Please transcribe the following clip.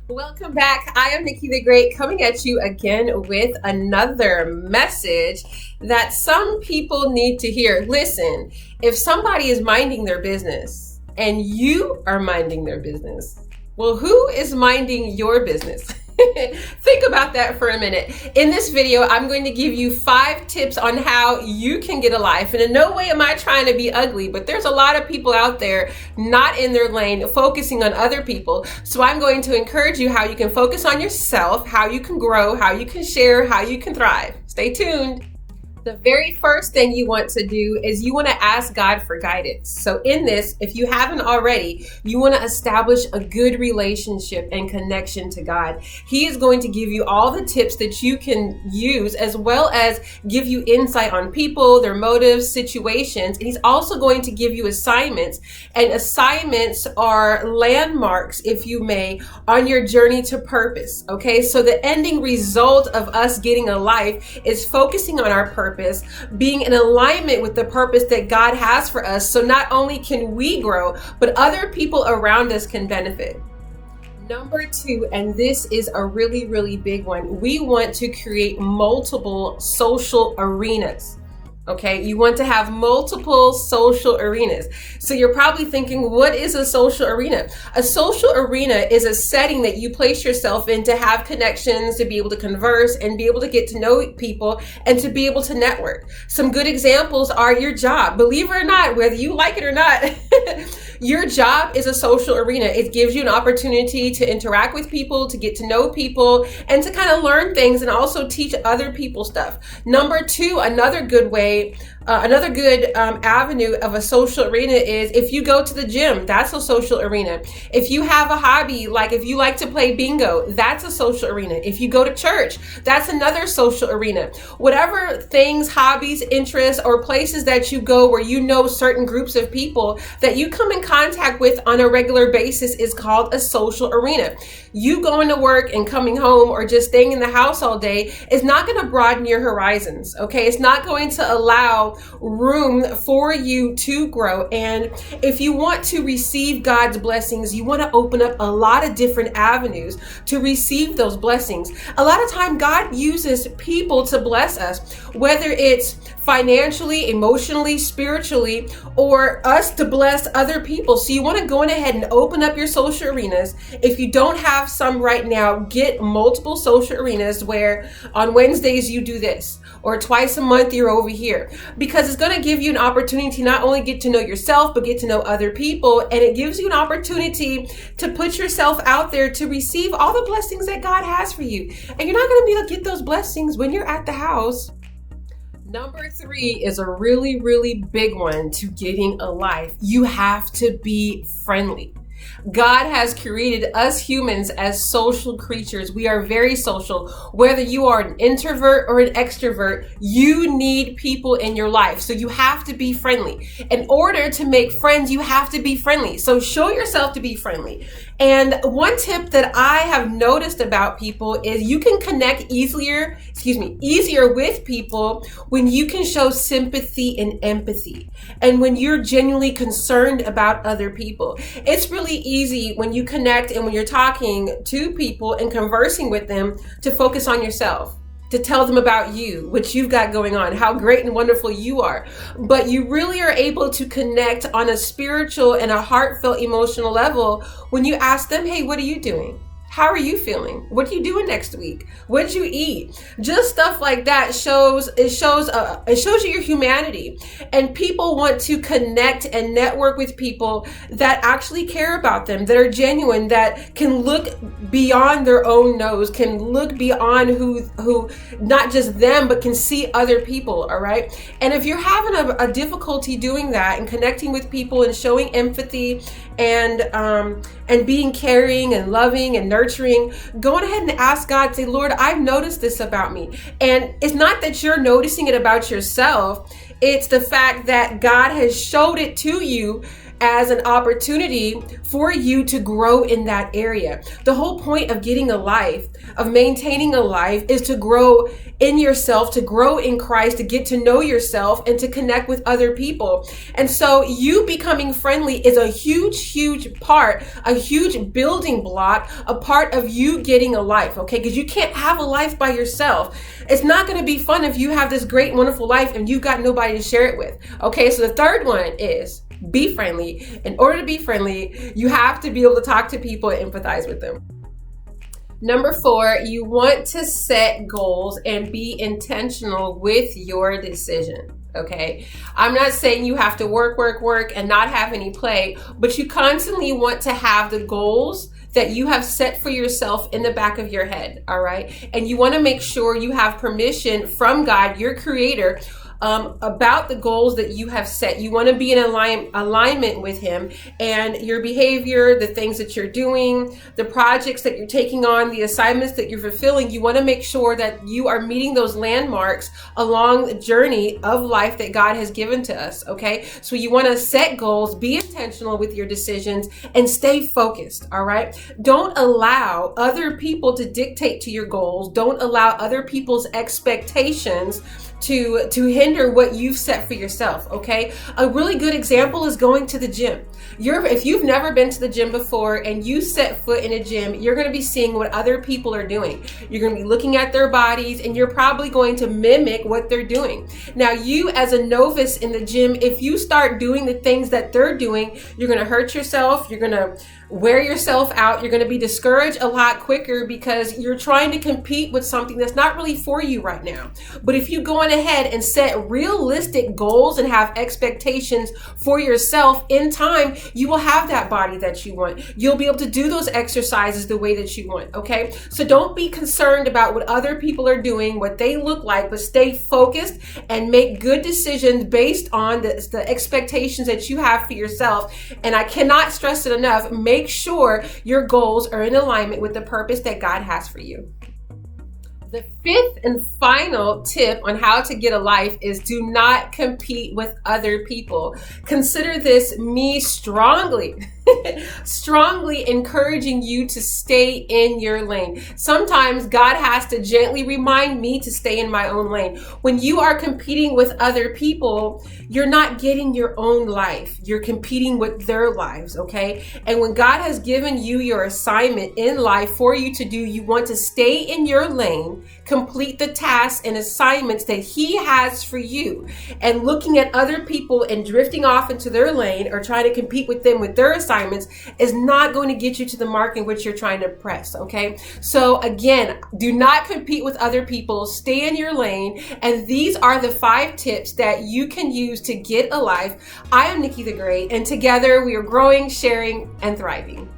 Welcome back. I am Nikki the Great coming at you again with another message that some people need to hear. Listen, if somebody is minding their business and you are minding their business, well, who is minding your business? Think about that for a minute. In this video, I'm going to give you 5 tips on how you can get a life. And in no way am I trying to be ugly, but there's a lot of people out there not in their lane, focusing on other people. So I'm going to encourage you how you can focus on yourself, how you can grow, how you can share, how you can thrive. Stay tuned. The very first thing you want to do is you want to ask God for guidance. So in this, if you haven't already, you want to establish a good relationship and connection to God. He is going to give you all the tips that you can use, as well as give you insight on people, their motives, situations. And he's also going to give you assignments. And assignments are landmarks, if you may, on your journey to purpose. Okay, so the ending result of us getting a life is focusing on our purpose, being in alignment with the purpose that God has for us. So not only can we grow, but other people around us can benefit. Number 2, and this is a really, really big one. We want to create multiple social arenas. Okay, you want to have multiple social arenas. So you're probably thinking, what is a social arena? A social arena is a setting that you place yourself in to have connections, to be able to converse and be able to get to know people and to be able to network. Some good examples are your job. Believe it or not, whether you like it or not, your job is a social arena. It gives you an opportunity to interact with people, to get to know people, and to kind of learn things and also teach other people stuff. Number 2, another good avenue of a social arena is if you go to the gym, that's a social arena. If you have a hobby, like if you like to play bingo, that's a social arena. If you go to church, that's another social arena. Whatever things, hobbies, interests, or places that you go where you know certain groups of people that you come in contact with on a regular basis is called a social arena. You going to work and coming home or just staying in the house all day is not going to broaden your horizons, okay? It's not going to allow room for you to grow. And if you want to receive God's blessings, you want to open up a lot of different avenues to receive those blessings. A lot of time God uses people to bless us, whether it's financially, emotionally, spiritually, or us to bless other people. So you want to go ahead and open up your social arenas. If you don't have some right now, get multiple social arenas where on Wednesdays you do this, or twice a month you're over here, because it's going to give you an opportunity to not only get to know yourself, but get to know other people. And it gives you an opportunity to put yourself out there to receive all the blessings that God has for you. And you're not going to be able to get those blessings when you're at the house. Number 3 is a really, really big one to getting a life. You have to be friendly. God has created us humans as social creatures. We are very social. Whether you are an introvert or an extrovert, you need people in your life. So you have to be friendly. In order to make friends, you have to be friendly. So show yourself to be friendly. And one tip that I have noticed about people is you can connect easier with people when you can show sympathy and empathy, and when you're genuinely concerned about other people. It's really easy when you connect and when you're talking to people and conversing with them to focus on yourself, to tell them about you, what you've got going on, how great and wonderful you are. But you really are able to connect on a spiritual and a heartfelt emotional level when you ask them, hey, what are you doing? How are you feeling? What are you doing next week? What did you eat? Just stuff like that shows you your humanity. And people want to connect and network with people that actually care about them, that are genuine, that can look beyond their own nose, can look beyond who not just them, but can see other people. All right. And if you're having a difficulty doing that and connecting with people and showing empathy and being caring and loving and nurturing, go on ahead and ask God, say, Lord, I've noticed this about me. And it's not that you're noticing it about yourself. It's the fact that God has showed it to you as an opportunity for you to grow in that area. The whole point of getting a life, of maintaining a life, is to grow in yourself, to grow in Christ, to get to know yourself, and to connect with other people. And so you becoming friendly is a huge part, a huge building block, a part of you getting a life, okay? Because you can't have a life by yourself. It's not going to be fun if you have this great, wonderful life and you've got nobody to share it with, okay? So the third one is be friendly. In order to be friendly, you have to be able to talk to people and empathize with them. Number 4, you want to set goals and be intentional with your decision. Okay, I'm not saying you have to work and not have any play, but you constantly want to have the goals that you have set for yourself in the back of your head. All right, and you want to make sure you have permission from God, your creator, about the goals that you have set. You want to be in alignment with him, and your behavior, the things that you're doing, the projects that you're taking on, the assignments that you're fulfilling. You want to make sure that you are meeting those landmarks along the journey of life that God has given to us. Okay, so you want to set goals, be intentional with your decisions, and stay focused. All right, don't allow other people to dictate to your goals. Don't allow other people's expectations to hinder what you've set for yourself, okay? A really good example is going to the gym. If you've never been to the gym before and you set foot in a gym, you're going to be seeing what other people are doing. You're going to be looking at their bodies, and you're probably going to mimic what they're doing. Now, you as a novice in the gym, if you start doing the things that they're doing, you're going to hurt yourself. You're going to wear yourself out. You're going to be discouraged a lot quicker because you're trying to compete with something that's not really for you right now. But if you go on ahead and set realistic goals and have expectations for yourself, in time, you will have that body that you want. You'll be able to do those exercises the way that you want, okay? So don't be concerned about what other people are doing, what they look like, but stay focused and make good decisions based on the expectations that you have for yourself. And I cannot stress it enough, make sure your goals are in alignment with the purpose that God has for you. The 5th and final tip on how to get a life is do not compete with other people. Consider this me strongly encouraging you to stay in your lane. Sometimes God has to gently remind me to stay in my own lane. When you are competing with other people, you're not getting your own life. You're competing with their lives, okay? And when God has given you your assignment in life for you to do, you want to stay in your lane, complete the tasks and assignments that he has for you. And looking at other people and drifting off into their lane or trying to compete with them with their assignments is not going to get you to the mark in which you're trying to press, okay? So again, do not compete with other people, stay in your lane, and these are the 5 tips that you can use to get a life. I am Nikki the Great, and together we are growing, sharing, and thriving.